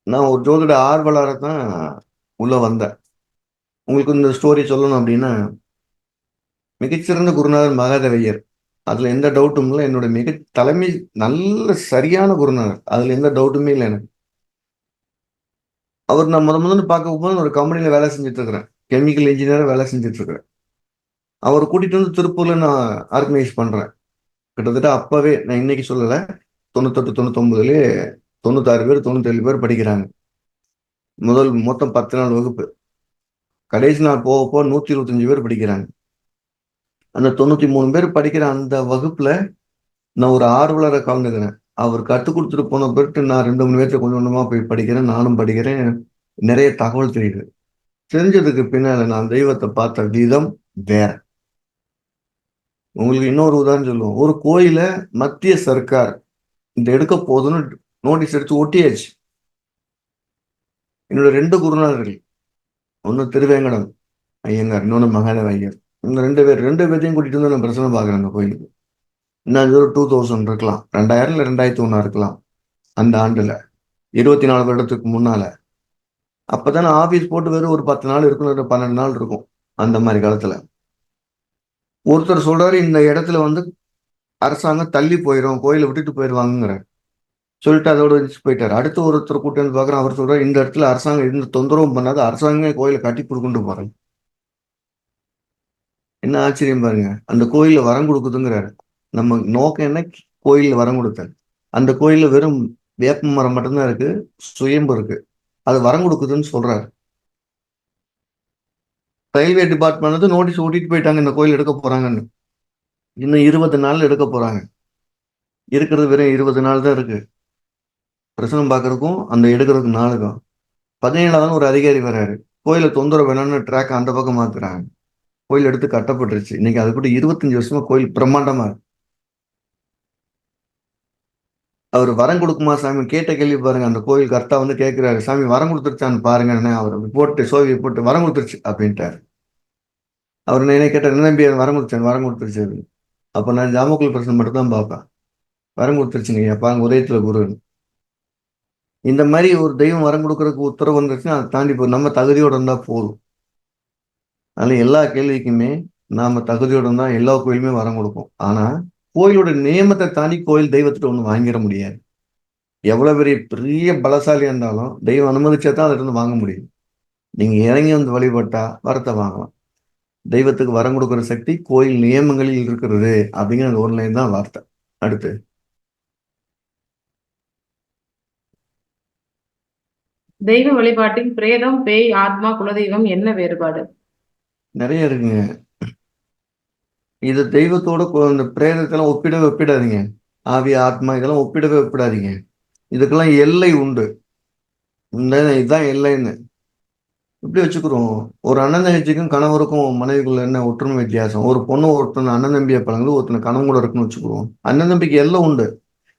நான் ஒரு ஜோதிட ஆர்வலரை தான் உள்ள வந்தேன். உங்களுக்கு இந்த ஸ்டோரி சொல்லணும் அப்படின்னா, மிகச்சிறந்த குருநாதர் மகாதேவையர், அதுல எந்த டவுட்டும் இல்லை. என்னோட தலைமை நல்ல சரியான குருநாதர், அதுல எந்த டவுட்டுமே இல்லை எனக்கு. அவர் நான் முதல்ல பார்க்க போது ஒரு கம்பெனில வேலை செஞ்சுட்டு இருக்கிறேன், கெமிக்கல் இன்ஜினியரா வேலை செஞ்சுட்டு இருக்கிறேன். அவர் கூட்டிட்டு வந்து திருப்பூர்ல நான் ஆர்கனைஸ் பண்றேன். கிட்டத்தட்ட அப்பவே நான் இன்னைக்கு சொல்லல, 98 99லயே 96 பேர் 97 பேர் படிக்கிறாங்க. மொத்தம் 10 நாள் வகுப்பு. கடைசி நாள் போக போக 125 பேர் படிக்கிறாங்க. அந்த 93 பேர் படிக்கிற அந்த வகுப்புல நான் ஒரு ஆர்வலரை கலந்துக்கிறேன். அவர் கற்றுக் கொடுத்துட்டு போன பிறகு நான் 2 3 பேர்த்த கொஞ்சம் கொஞ்சமா போய் படிக்கிறேன், நானும் படிக்கிறேன். நிறைய தகவல் தெரியுது. தெரிஞ்சதுக்கு பின்னால நான் தெய்வத்தை பார்த்த விதம் வேற. உங்களுக்கு இன்னொரு உதாரணம் சொல்லுவோம். ஒரு கோயில மத்திய சர்க்கார் இந்த எடுக்க போதுன்னு நோட்டீஸ் எடுத்து ஒட்டியாச்சு. என்னோட 2 குருநாதர்கள், ஒன்னு திருவேங்கடம் ஐயங்கார், இன்னொன்னு மகாதேவ ஐயர். இந்த 2 பேர்த்தையும் கூட்டிட்டு வந்து நான் பிரச்சனை பார்க்குறேன் அந்த கோயிலுக்கு. இன்னும் ஒரு 2000 இருக்கலாம், 2000 இல்ல 2001 இருக்கலாம். அந்த ஆண்டுல 24 வருடத்துக்கு முன்னால. அப்பதானே ஆபீஸ் போட்டு வெறும் ஒரு 10 நாள் இருக்கும், 12 நாள் இருக்கும் அந்த மாதிரி காலத்துல. ஒருத்தர் சொல்றாரு இந்த இடத்துல வந்து அரசாங்கம் தள்ளி போயிடும், கோயிலை விட்டுட்டு போயிடுவாங்கிற சொல்லிட்டு அதோட வச்சு போயிட்டாரு. அடுத்து ஒருத்தர் கூட்டி வந்து பாக்குறேன், அவர் சொல்றாரு இந்த இடத்துல அரசாங்கம் எந்த தொந்தரவும் பண்ணாது, அரசாங்கமே கோயிலை கட்டி கொடுக்குன்னு போறாங்க. என்ன ஆச்சரியம் பாருங்க, அந்த கோயில வரம் கொடுக்குதுங்கிறாரு. நம்ம நோக்கம் என்ன? கோயில் வரம் கொடுத்தல். அந்த கோயில்ல வெறும் வேப்ப மரம் மட்டும்தான் இருக்கு, சுயம்பு இருக்கு. அது வரம் கொடுக்குதுன்னு சொல்றாரு. ரயில்வே டிபார்ட்மெண்ட் வந்து நோட்டீஸ் ஓட்டிட்டு போயிட்டாங்க, இந்த கோயில் எடுக்க போறாங்கன்னு. இன்னும் 20 நாள் எடுக்க போறாங்க. இருக்கிறது வெறும் 20 நாள் தான் இருக்கு, பிரசனம் பார்க்கறதுக்கும் அந்த எடுக்கிறதுக்கு நாளுக்கும். 17ஆவது நாள் ஒரு அதிகாரி வராரு, கோயிலை தொந்தரவு வேணும்னு ட்ராக் அந்த பக்கம் மாத்துறாங்க. கோயில் எடுத்து கட்டப்பட்டுருச்சு. இன்னைக்கு அது கூட 25 வருஷமா கோயில் பிரம்மாண்டமா இருக்கு. அவர் வரம் கொடுக்குமா சாமி கேட்ட கேள்வி பாருங்க. அந்த கோயில் கர்த்தா வந்து கேட்கிறாரு, சாமி வரம் கொடுத்துருச்சான்னு பாருங்க. அவர் போட்டு சோவி போட்டு வரம் கொடுத்துருச்சு அப்படின்ட்டாரு. அவர் என்ன கேட்டார், என்ன தம்பி வரம் கொடுத்தேன், வரம் கொடுத்துருச்சு. அப்ப நான் ஜாமக்குள் பிரச்சனை மட்டும் தான் பார்ப்பேன். வரம் கொடுத்துருச்சுங்க அப்பா, அங்க உதயத்துல குரு. இந்த மாதிரி ஒரு தெய்வம் வரம் கொடுக்கறதுக்கு உத்தரவு வந்துருச்சுன்னா அதை தாண்டி நம்ம தகுதியோட இருந்தா போதும். அதனால எல்லா கேள்விக்குமே நாம தகுதியோட இருந்தா எல்லா கோயிலுமே வரம் கொடுக்கும். ஆனா கோயிலோட நியமத்தை தாண்டி கோயில் தெய்வத்திட்ட ஒண்ணு வாங்கிட முடியாது. எவ்வளவு பெரிய பெரிய பலசாலியா இருந்தாலும் தெய்வம் அனுமதிச்சா தான் அதுல இருந்து வாங்க முடியும். நீங்க இறங்கி வந்து வழிபட்டா வரத்தை வாங்கலாம். தெய்வத்துக்கு வரம் கொடுக்கிற சக்தி கோயில் நியமங்களில் இருக்கிறது அப்படிங்கிற அந்த ஒரு லைன் தான் வார்த்தை. அடுத்து தெய்வ வழிபாட்டில் பிரேதம், பேய், ஆத்மா, குலதெய்வம் என்ன வேறுபாடு? நிறைய இருக்குங்க. இது தெய்வத்தோட இந்த பிரேதத்தெல்லாம் ஒப்பிடாதீங்க. ஆவி ஆத்மா இதெல்லாம் ஒப்பிடாதீங்க. இதுக்கெல்லாம் எல்லை உண்டு. இதுதான் எல்லைன்னு இப்படி வச்சுக்கிறோம். ஒரு அண்ணன் தங்கச்சிக்கும் கணவருக்கும் மனைவிக்குள்ள என்ன ஒற்றுமை வித்தியாசம்? ஒரு பொண்ணு ஒருத்தனை அண்ணன் தம்பியை பழங்குது, ஒருத்தனை கணவன் கூட இருக்குன்னு வச்சுக்கிறோம். அண்ணன் தம்பிக்கு எல்லை உண்டு.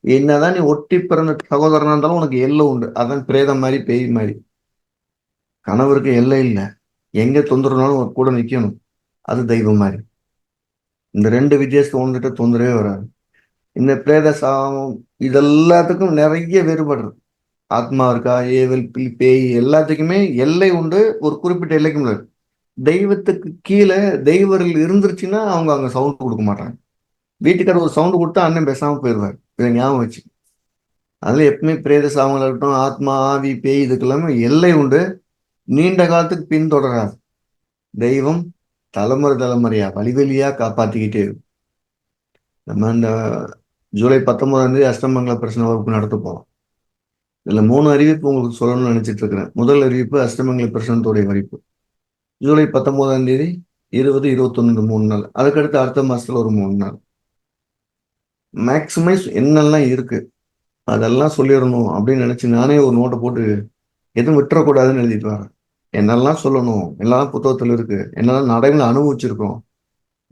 என்னதான் நீ ஒட்டி பிறந்த சகோதரனா இருந்தாலும் உனக்கு எல்லை உண்டு. அதான் பிரேதம் மாதிரி பேய் மாதிரி. கணவருக்கு எல்லை இல்லை, எங்க தொந்தரவுனாலும் கூட நிக்கணும். அது தெய்வம் மாதிரி. இந்த ரெண்டு வித்தியாசத்தை உணர்ந்துட்டு தொந்தரவே வராது. இந்த பிரேத சாமம் இதெல்லாத்துக்கும் நிறைய வேறுபாடு. ஆத்மா இருக்கா, ஏவல் பேய் எல்லாத்துக்குமே எல்லை உண்டு. ஒரு குறிப்பிட்ட எல்லைக்கு முடியாது. தெய்வத்துக்கு கீழே தெய்வர்கள் இருந்துருச்சுன்னா அவங்க அங்க சவுண்ட் கொடுக்க மாட்டாங்க. வீட்டுக்கார ஒரு சவுண்ட் கொடுத்தா அண்ணன் பேசாம போயிடுவார். இதை ஞாபகம் வச்சு. அதுல எப்பவுமே பிரேத சாமங்கள் இருக்கட்டும், ஆத்மா ஆவி பேய் இதுக்கெல்லாமே எல்லை உண்டு. நீண்ட காலத்துக்கு பின்தொடராது. தெய்வம் தலைமுறை தலைமுறையா வழிவழியா காப்பாத்திக்கிட்டே இருக்கும். நம்ம இந்த ஜூலை 19ஆம் தேதி அஷ்டமங்கல பிரச்சனை வகுப்பு நடத்த போறோம். இதுல 3 அறிவிப்பு உங்களுக்கு சொல்லணும்னு நினைச்சிட்டு இருக்கிறேன். முதல் அறிவிப்பு அஷ்டமங்கல பிரச்சனத்தோடைய அறிவிப்பு. ஜூலை 19ஆம் தேதி 20, 21 3 நாள். அதுக்கடுத்து அடுத்த மாசத்துல ஒரு 3 நாள். மேக்சிமைஸ் என்னெல்லாம் இருக்கு அதெல்லாம் சொல்லிடணும் அப்படின்னு நினைச்சு நானே ஒரு நோட்டை போட்டு எதுவும் விட்டுறக்கூடாதுன்னு எழுதிட்டு வரேன். என்னெல்லாம் சொல்லணும், எல்லாம் புத்தகத்துல இருக்கு, என்னெல்லாம் நடைமுறை அனுபவிச்சிருக்கோம்,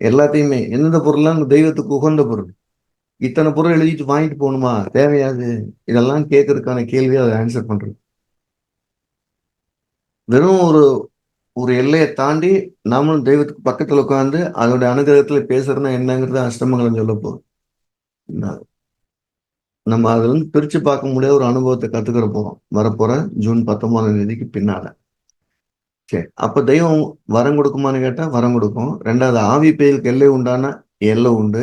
எல்லாத்தையுமே. எந்த பொருள்லாம் தெய்வத்துக்கு உகந்த பொருள், இத்தனை பொருள் எழுதிட்டு வாங்கிட்டு போகணுமா, தேவையாது, இதெல்லாம் கேட்கறதுக்கான கேள்வியை அதை ஆன்சர் பண்றது. வெறும் ஒரு ஒரு எல்லையை தாண்டி நாமளும் தெய்வத்துக்கு பக்கத்துல உட்காந்து அதோட அனுகிரகத்துல பேசுறதுன்னா என்னங்கிறது அஷ்டமங்கலம் சொல்ல போகுது. நம்ம அதுல இருந்து பிரிச்சு பார்க்க முடியாத ஒரு அனுபவத்தை கத்துக்கிற போறோம் வரப்போற ஜூன் 19ஆம் தேதிக்கு பின்னால. சரி, அப்ப தெய்வம் வரம் கொடுக்குமான்னு கேட்டா வரம் கொடுக்கும். ரெண்டாவது ஆவி பேய்க்கு எல்லை உண்டான எல்லை உண்டு.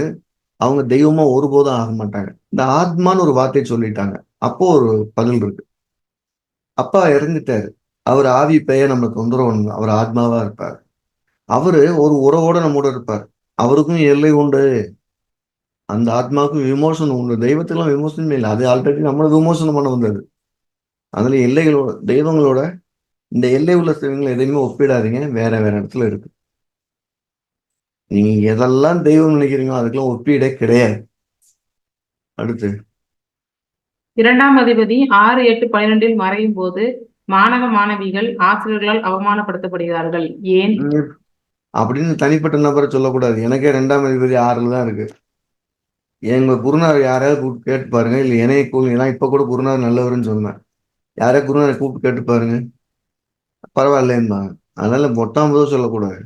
அவங்க தெய்வமா ஒருபோதும் ஆக மாட்டாங்க. இந்த ஆத்மான்னு ஒரு வார்த்தையை சொல்லிட்டாங்க. அப்போ ஒரு பதில் இருக்கு. அப்பா இறந்துட்டாரு, அவர் ஆவி பேய நம்ம தொந்தரவு பண்ணல, அவர் ஆத்மாவா இருப்பார். அவரு ஒரு உறவோட நம்மோட இருப்பார். அவருக்கும் எல்லை உண்டு. அந்த ஆத்மாவுக்கும் விமோசனம் உண்டு. தெய்வத்துக்கெல்லாம் விமோசனமே இல்லை, அது ஆல்ரெடி நம்மளை விமோசனம் பண்ண வந்தது. அதுல எல்லைகளோட தெய்வங்களோட இந்த எல்லை உள்ள தெய்வங்களை எதையுமே ஒப்பிடாதீங்க. வேற வேற இடத்துல இருக்கு. நீங்க எதெல்லாம் தெய்வம் நினைக்கிறீங்களோ அதுக்கெல்லாம் ஒப்பீடே கிடையாது. அடுத்து 2ஆம் அதிபதி 6, 8, 12 மறையும் போது மாணவ மாணவிகள் ஆசிரியர்களால் அவமானப்படுத்தப்படுகிறார்கள். ஏன்? அப்படின்னு தனிப்பட்ட நபரை சொல்லக்கூடாது. எனக்கே 2ஆம் அதிபதி 6ல் தான் இருக்கு. எங்க குருநாதர் யாரையாவது கூப்பிட்டு கேட்டு பாருங்க. இல்லை என்னைய ஏன்னா இப்ப கூட குருநாதர் நல்லவருன்னு சொன்னேன். யாரையா குருநாதரை கூப்பிட்டு கேட்டு பாருங்க, பரவாயில்லன்னுவாங்க. அதனால மொட்டாம் போதும் சொல்லக்கூடாது.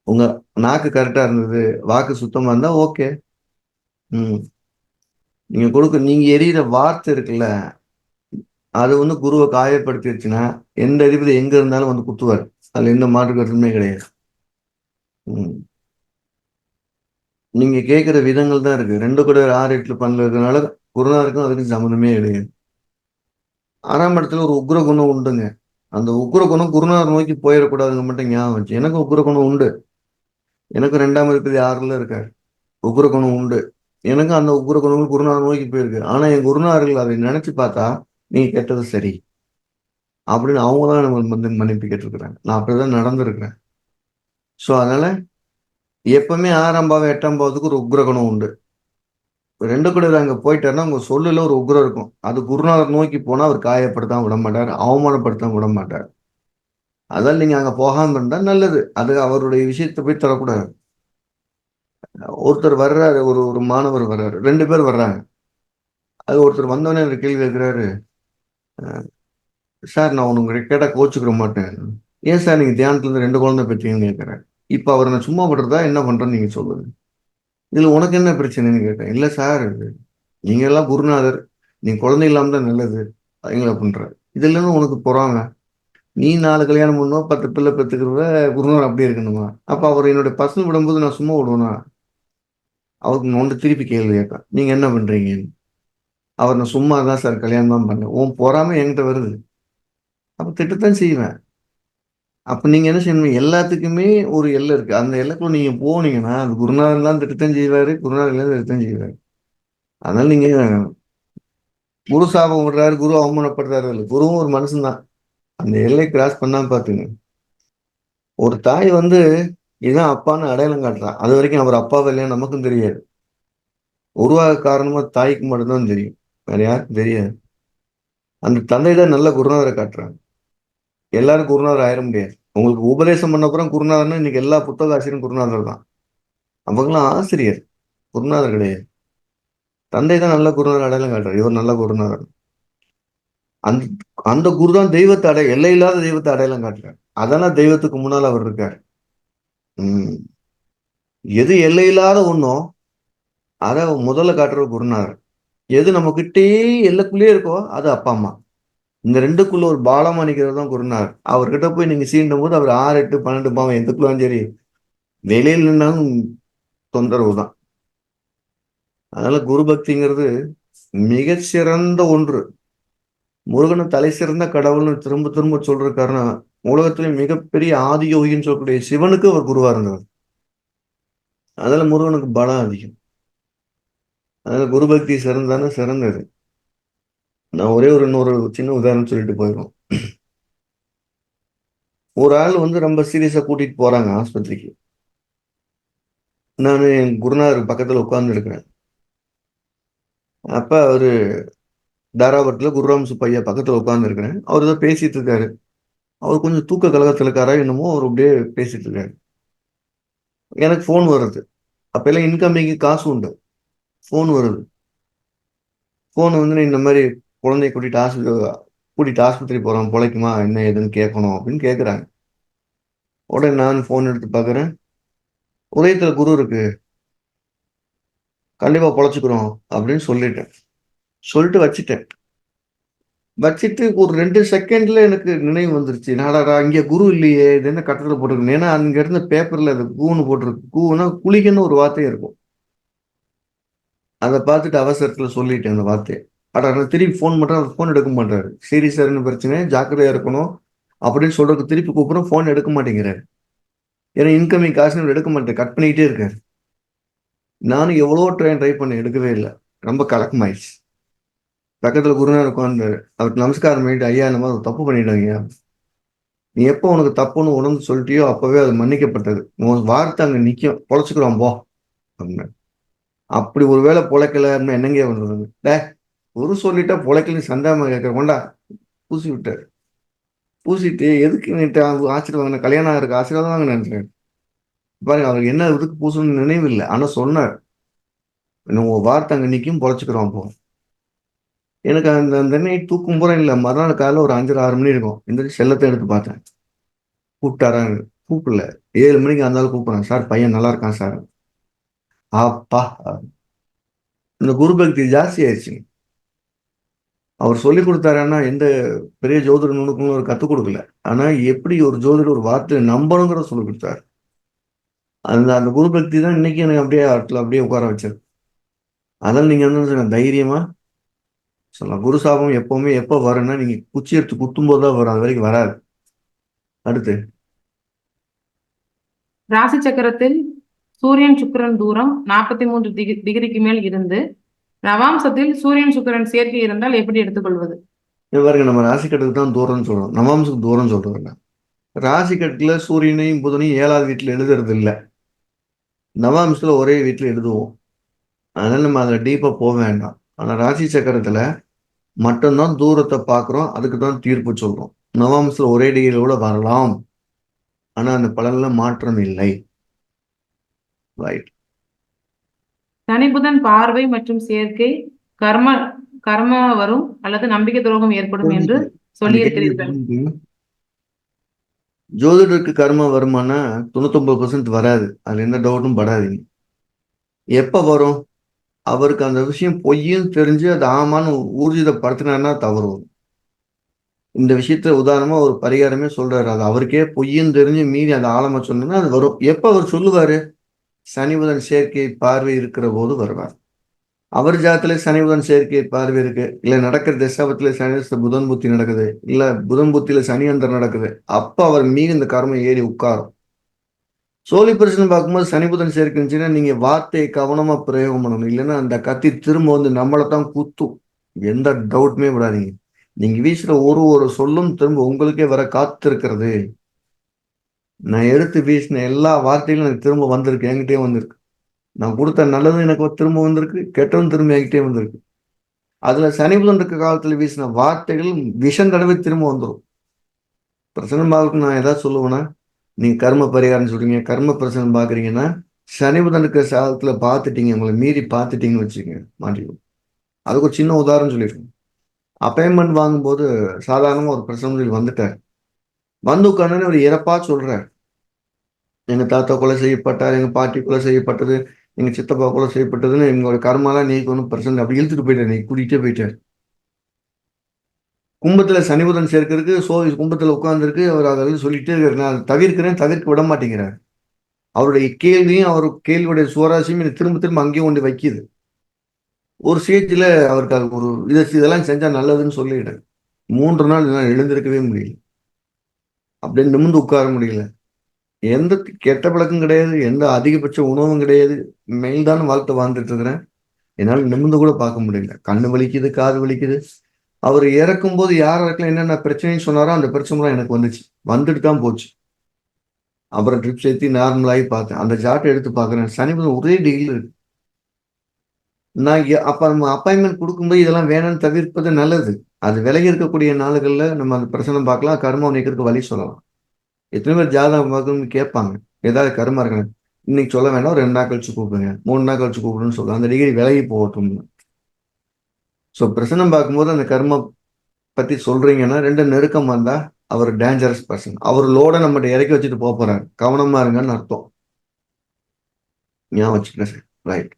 உங்க நாக்கு கரெக்டா இருந்தது, வாக்கு சுத்தமா இருந்தா ஓகே. நீங்க எரியிற வார்த்தை இருக்குல்ல, அது வந்து குருவை காயப்படுத்திடுச்சுன்னா எந்த அதிபதி எங்க இருந்தாலும் வந்து குத்துவார். அதுல எந்த மாற்று கருத்துமே கிடையாது. நீங்க கேட்கிற விதங்கள் தான் இருக்கு. 2 கூட 6, 8, 12 இருக்கிறதுனால குருநாதருக்கும் அதுக்கும் சம்மந்தமே கிடையாது. 6ஆம் இடத்துல ஒரு உக்ர குணம் உண்டுங்க. அந்த உக்ர குணம் குருநாதர் நோக்கி போயிடக்கூடாதுங்க மட்டும் ஞாபகம் வச்சு. எனக்கு உக்ர குணம் உண்டு. எனக்கு 2ஆம் அதிபதி 6ல் இருக்காரு. உக்ர குணம் உண்டு. எனக்கு அந்த உக்ர குணங்கள் குருநாதர் நோக்கி போயிருக்கு. ஆனா என் குருநாதர்கள் அதை நினைச்சு பார்த்தா நீங்க கேட்டது சரி அப்படின்னு அவங்க தான் நம்ம வந்து மன்னிப்பு கேட்டிருக்கிறாங்க. நான் அப்படிதான் நடந்திருக்கிறேன். ஸோ அதனால எப்பவுமே 6ஆம் பாவம் 8ஆம் பாவத்துக்கு ஒரு உக்ர குணம் உண்டு. 2 கூட அங்க போயிட்டாருன்னா உங்க சொல்லுல ஒரு உக்ரம் இருக்கும். அது குருநாதர் நோக்கி போனா அவர் காயப்படுத்தாம விட மாட்டார், அவமானப்படுத்தாம விட மாட்டார். அதான் நீங்க அங்க போகாம இருந்தா நல்லது. அது அவருடைய விஷயத்தை போய் தரக்கூடாது. ஒருத்தர் வர்றாரு, ஒரு ஒரு மாணவர் வர்றாரு, 2 பேர் வர்றாங்க. அது ஒருத்தர் வந்தோடனே ஒரு கேள்வி கேட்கிறாரு, சார் நான் உங்களை கேட்டா கோச்சுக்கிற மாட்டேன். ஏன் சார் நீங்க தியானத்துல இருந்து 2 குழந்தை பெற்றீங்கன்னு கேட்கிறேன். இப்ப அவரை நான் சும்மா விடுறதா என்ன பண்றேன்னு நீங்க சொல்லுங்க. இதுல உனக்கு என்ன பிரச்சனைன்னு கேட்டேன். இல்ல சார், நீங்க எல்லாம் குருநாதர், நீங்க குழந்தை இல்லாம தான் நல்லது எங்களை பண்ற. இதுல இருந்து உனக்கு பொறாம, நீ 4 கல்யாணம் பண்ணுவோம் 10 பிள்ளை பெற்றுக்கிறத குருநாதர் அப்படியே இருக்கணுமா? அப்ப அவர் என்னுடைய பர்சனல் விடும்போது நான் சும்மா விடுவேனா? அவருக்கு நோண்டு திருப்பி கேள்வி கேட்பேன். நீங்க என்ன பண்றீங்க? அவர் நான் சும்மா தான் சார் கல்யாணம் தான் பண்ணேன். உன் பொறாம என்கிட்ட வருது. அப்ப திட்டத்தான் செய்வேன். அப்ப நீங்க என்ன செய்யணும்? எல்லாத்துக்குமே ஒரு எல்லை இருக்கு. அந்த எல்லைக்குள்ள நீங்க போனீங்கன்னா, அது குருநாதர் தான் திட்டத்தான் செய்வாரு. குருநாதர் தான் திட்டத்தான் செய்வாரு. அதனால நீங்க குரு சாபம் விடுறாரு, குரு அவமானப்படுறாரு இல்ல. குருவும் ஒரு மனுஷன் தான். அந்த எல்லை கிராஸ் பண்ணாம பாத்துங்க. ஒரு தாய் வந்து இதான் அப்பான்னு அடையாளம் காட்டுறா. அது வரைக்கும் அவர் அப்பாவா இல்லையா நமக்கும் தெரியாது. உருவாக காரணமா தாய்க்கு மட்டும்தான் தெரியும். வேற யாருக்கும் தெரியாது. அந்த தந்தை தான் நல்ல குருநாதரை காட்டுறாங்க. எல்லாரும் குருநாதர் ஆயிட முடியாது. உங்களுக்கு உபதேசம் பண்ண அப்புறம் குருநாதர்னா இன்னைக்கு எல்லா புத்தக ஆசிரியரும் குருநாதர் தான். அவங்களாம் ஆசிரியர், குருநாதர் கிடையாது. தந்தை தான் நல்ல குருநாதர் அடையாளம் காட்டுறாரு. இவர் நல்ல குருநாதர். அந்த அந்த குரு தான் தெய்வத்தை எல்லையில்லாத தெய்வத்தை அடையாளம் காட்டுறாரு. அதெல்லாம் தெய்வத்துக்கு முன்னால் அவர் இருக்கார். உம் எது எல்லையில்லாத ஒண்ணோ அதை முதல்ல காட்டுற குருநாதர். எது நம்ம கிட்டயே எல்லைக்குள்ளேயே இருக்கோ அது அப்பா அம்மா. இந்த ரெண்டுக்குள்ள ஒரு பாலமா நிக்கிறது தான் குருநாதர். அவர்கிட்ட போய் நீங்க சீண்டும் போது அவர் 6, 8, 12 பாவம் எதுக்குள்ளாலும் சரி வெளியில் நின்னாலும் தொந்தரவு தான். அதனால குரு பக்திங்கிறது மிகச்சிறந்த ஒன்று. முருகனை தலை சிறந்த கடவுள்னு திரும்ப திரும்ப சொல்ற காரணம் உலகத்திலே மிகப்பெரிய ஆதி யோகின்னு சொல்லக்கூடிய சிவனுக்கு அவர் குருவா இருந்தவர். அதனால முருகனுக்கு பலம் அதிகம். அதனால குரு பக்தி சிறந்தானே சிறந்தது. நான் ஒரே ஒரு இன்னொரு சின்ன உதாரணம் சொல்லிட்டு போயிடும். ஒரு ஆள் வந்து ரொம்ப சீரியஸா கூட்டிட்டு போறாங்க ஆஸ்பத்திரிக்கு. நான் என் குருநாதர் பக்கத்துல உட்கார்ந்து இருக்கிறேன். அப்ப அவரு தாராபுரத்துல குருராம் சுப்பையா பக்கத்துல உட்கார்ந்து இருக்கிறேன். அவர் ஏதோ பேசிட்டு இருக்காரு. அவர் கொஞ்சம் தூக்க கலகத்துல இருக்காரா என்னமோ அவர் அப்படியே பேசிட்டு இருக்காரு. எனக்கு ஃபோன் வருது. அப்ப எல்லாம் இன்கமிங்கு காசு உண்டு. ஃபோன் வருது. ஃபோன் வந்து இந்த மாதிரி குழந்தைய கூட்டிட்டு ஆஸ்பத்திரி போறோம், பொழைக்குமா என்ன ஏதுன்னு கேட்கணும் அப்படின்னு கேட்குறாங்க. உடனே நான் ஃபோன் எடுத்து பார்க்குறேன். உதயத்துல குரு இருக்கு, கண்டிப்பா பொழைச்சுக்கிறோம் அப்படின்னு சொல்லிட்டேன். சொல்லிட்டு வச்சுட்டேன். வச்சுட்டு ஒரு 2 செகண்ட்ல எனக்கு நினைவு வந்துருச்சு. நாடாடா இங்க குரு இல்லையே, இது என்ன கட்டத்துல போட்டிருக்கு. ஏன்னா அங்க இருந்த பேப்பர்ல அது கூன்னு போட்டிருக்கு. கூன்னா குளிகன்னு ஒரு வார்த்தை இருக்கும். அதை பார்த்துட்டு அவசரத்துல சொல்லிட்டேன் அந்த வார்த்தையை. அட நான் திருப்பி ஃபோன் பண்றேன், அவர் ஃபோன் எடுக்க மாட்டாரு. சீரியஸான பிரச்சனை, ஜாக்கிரதையா இருக்கணும் அப்படின்னு சொல்றதுக்கு திருப்பி கூப்பிடுறோம், ஃபோன் எடுக்க மாட்டேங்கிறாரு. ஏன்னா இன்கமிங் காசு எடுக்க மாட்டேன், கட் பண்ணிக்கிட்டே இருக்காரு. நானும் எவ்வளோ ட்ரை பண்ணேன், எடுக்கவே இல்லை. ரொம்ப கலக்கமாயிடுச்சு. பக்கத்துல குருநாதர் உட்கார்ந்தாரு. அவருக்கு நமஸ்காரம் பண்ணிட்டு, ஐயா இந்த மாதிரி ஒரு தப்பு பண்ணிட்டாங்க. நீ எப்போ உனக்கு தப்புன்னு உணர்ந்து சொல்லிட்டியோ அப்பவே அது மன்னிக்கப்பட்டது. உன் வார்த்தை அங்க நிக்கும், பொழைச்சுக்கிறோம் போ அப்படின்னு. அப்படி ஒரு வேளை பொழைக்கல என்னங்க பண்றது? குரு சொல்லிட்டா பொழைக்கலன்னு சந்தாம கேட்கற கொண்டா பூசி விட்டாரு. பூசிட்டு எதுக்கு நீட்டு ஆசீர்வாதம் கல்யாணம் ஆகிறதுக்கு ஆசீர்வாதம் வாங்க நினைச்சேன். பாருங்க அவருக்கு என்ன இதுக்கு பூசணும்னு நினைவு இல்லை. ஆனா சொன்னார், உங்க வார்த்தை அங்க நிக்கும், பொழைச்சுக்கிறோம் போ. எனக்கு அந்த அந்த நைட் தூக்கம் பூரா இல்லை. மறுநாள் காலையில் ஒரு 5, 6 மணி இருக்கும். இந்த செல்லத்தை எடுத்து பார்த்தேன். கூப்பிட்டாராங்க. கூப்பிடல. 7 மணிக்கு அந்த ஆள் கூப்பிடுறாங்க. சார் பையன் நல்லா இருக்கான் சார். அப்பா, இந்த குரு பக்தி ஜாஸ்தி ஆயிடுச்சுங்க. அவர் சொல்லி கொடுத்தாருன்னா எந்த பெரிய ஜோதிட நுணுக்கங்களும் அவர் கத்துக் கொடுக்கல. ஆனா எப்படி ஒரு ஜோதிடர் ஒரு வார்த்தையை நம்பணுங்கிறத சொல்லி கொடுத்தாரு. அந்த அந்த குரு பக்தி தான் இன்னைக்கு எனக்கு அப்படியே ஆட்கள் அப்படியே உட்கார வச்சது. அதனால நீங்க வந்து தைரியமா சொல்லலாம். குரு சாபம் எப்பவுமே எப்போ வரும்னா நீங்க குச்சி எடுத்து குத்தும் போதுதான் வரும், அது வரைக்கும் வராது. அடுத்து ராசி சக்கரத்தில் சூரியன் சுக்கிரன் தூரம் 43 டிகிரிக்கு மேல் இருந்து நவாம்சத்தில் சூரியன் சுக்கிரன் சேர்க்கை இருந்தால் எப்படி எடுத்துக்கொள்வது? இது பாருங்க, நம்ம ராசி கட்டத்துக்கு தான் தூரம்னு சொல்றோம், நவாம்சத்துக்கு தூரம் சொல்றது இல்ல. ராசி கட்டத்துல சூரியனையும் புதனையும் 7வது வீட்டுல எழுதுறது இல்ல, நவாம்சத்துல ஒரே வீட்டுல எழுதுவோம். அதனால நம்ம அதுல டீப்பா போக வேண்டாம். ஆனா ராசி சக்கரத்துல மட்டும்தான் தூரத்தை பார்க்குறோம், அதுக்கு தான் தீர்ப்பு சொல்றோம். நவாம்சத்துல ஒரே டிகிரியில கூட வரலாம், ஆனா அந்த பலன்ல மாற்றம் இல்லை. ரைட். சனி புதன் பார்வை மற்றும் சேர்க்கை கர்ம கர்ம வரும் அல்லது நம்பிக்கை துரோகம் ஏற்படும் என்று அந்த கேள்வி சொல்லியிருக்கிறீர்கள். ஜோதிடருக்கு கர்ம வருமானா 99% வராது, அதுல எந்த டவுட்டும் படாதீங்க. எப்ப வரும்? அவருக்கு அந்த விஷயம் பொய்யும் தெரிஞ்சு அது ஆமான்னு ஊர்ஜிதப்படுத்தினார்னா தவறு வரும். இந்த விஷயத்த உதாரணமா ஒரு பரிகாரமே சொல்றாரு, அது அவருக்கே பொய்யும் தெரிஞ்சு மீறி அந்த ஆழமா சொன்னா அது வரும். எப்ப அவர் சொல்லுவாரு? சனி புதன் சேர்க்கை பார்வை இருக்கிற போது வருவார். அவர் ஜாதத்துல சனி புதன் சேர்க்கை பார்வை இருக்கு, இல்ல நடக்கிற தசாபத்துல சனி புதன் புத்தி நடக்குது, இல்ல புதன் புத்தியில சனி அந்தரம் நடக்குது, அப்ப அவர் மீறி இந்த கர்மம் ஏறி உட்காரும். சோழி பிரச்சனை பார்க்கும்போது சனி புதன் சேர்க்கை இருந்துச்சுன்னா நீங்க வார்த்தையை கவனமா பிரயோகம் பண்ணணும், இல்லைன்னா அந்த கத்தி திரும்ப வந்து நம்மளை தான் குத்தும். எந்த டவுட்டுமே விடாதீங்க. நீங்க வீசுற ஒரு சொல்லும் திரும்ப உங்களுக்கே வர காத்திருக்கிறது. நான் எடுத்து வீசின எல்லா வார்த்தைகளும் எனக்கு திரும்ப வந்திருக்கு, என்கிட்டயே வந்திருக்கு. நான் கொடுத்த நல்லதும் எனக்கு திரும்ப வந்திருக்கு, கெட்டதும் திரும்ப என்கிட்டயே வந்திருக்கு. அதுல சனி புதன் இருக்க காலத்துல வீசின வார்த்தைகள் விஷம் தடவை திரும்ப வந்துடும். பிரச்சனை பார்க்க நான் ஏதாவது சொல்லுவேன்னா, நீங்க கர்ம பரிகாரம் சொல்றீங்க, கர்ம பிரச்சனை பாக்குறீங்கன்னா சனி புதன் இருக்கிற சாதத்துல பார்த்துட்டீங்க, உங்களை மீறி பார்த்துட்டீங்கன்னு வச்சுக்கோங்க, மாட்டிக்கும். அதுக்கு ஒரு சின்ன உதாரணம் சொல்லியிருக்கேன். அப்பாயின்மெண்ட் வாங்கும்போது சாதாரணமா ஒரு பிரச்சனை வந்துட்டார். வந்து உட்காந்து ஒரு இறப்பா சொல்றார், எங்க தாத்தா கொலை செய்யப்பட்டார், எங்க பாட்டி கொலை செய்யப்பட்டது, எங்க சித்தப்பா கொலை செய்யப்பட்டதுன்னு எங்களோட கர்மாலாம் நீக்கு ஒன்றும் பிரச்சனை அப்படி இழுத்துட்டு போயிட்டார், நீ கூட்டிகிட்டே போயிட்டார். கும்பத்துல சனி புதன் சேர்க்கறதுக்கு கும்பத்துல உட்கார்ந்துருக்கு, அவர் அதை சொல்லிட்டே இருக்காரு, நான் தவிர்க்கிறேன், தவிர்க்க விட மாட்டேங்கிறார். அவருடைய கேள்வியும் அவர் கேள்வியுடைய சுவாரஸ்யமும் என்னை திரும்ப திரும்ப அங்கேயும் கொண்டு வைக்குது. ஒரு ஸ்டேஜ்ல அவருக்கு அது ஒரு இதெல்லாம் செஞ்சா நல்லதுன்னு சொல்லிடு 3 நாள் என்னால் எழுந்திருக்கவே முடியல, அப்படியே நிமிர்ந்து உட்கார முடியல. எந்த கெட்ட பழக்கம் கிடையாது, எந்த அதிகபட்ச உணவும் கிடையாது, மெயில்தான வாழ்க்கை வாழ்ந்துட்டு இருக்கிறேன். என்னால் நிமிர்ந்து கூட பார்க்க முடியல, கண்ணு வலிக்குது, காது வலிக்குது. அவர் இறக்கும் போது யாருக்கெல்லாம் என்னென்ன பிரச்சனைன்னு சொன்னாரோ அந்த பிரச்சனை எனக்கு வந்துச்சு, வந்துட்டு தான் போச்சு. அப்புறம் ட்ரிப்ஸ் ஏற்றி நார்மலாகி பார்த்தேன். அந்த சார்ட்டை எடுத்து பார்க்குறேன், சனி புதன் ஒரே டிகிரியில் இருக்கு. நான் அப்ப நம்ம அப்பாயின்மெண்ட் கொடுக்கும்போது இதெல்லாம் வேணும்னு தவிர்ப்பது நல்லது. அது விலகி இருக்கக்கூடிய நாளுகள்ல நம்ம அந்த பிரச்சனை பார்க்கலாம், கர்மம் நீக்கிறதுக்கு வழி சொல்லலாம். எத்தனை பேர் ஜாதகம் பார்க்கணும்னு கேட்பாங்க, ஏதாவது கர்மம் இருக்கணும், இன்னைக்கு சொல்ல வேண்டாம், ஒரு 2 நாள் கழிச்சு கூப்பிடுங்க, 3 நாள் கழிச்சு கூப்பிடுன்னு சொல்லலாம், அந்த டிகிரி விலகி போகட்டும். ஸோ பிரச்சனை பார்க்கும்போது அந்த கர்மம் பத்தி சொல்றீங்கன்னா 2 நெருக்கமா இருந்தா அவர் டேஞ்சரஸ் பர்சன், அவர் லோட நம்மகிட்ட இறக்கி வச்சுட்டு போறாரு, கவனமா இருங்கன்னு அர்த்தம். ஞாபகம் வச்சுக்கிறேன் சார். ரைட்.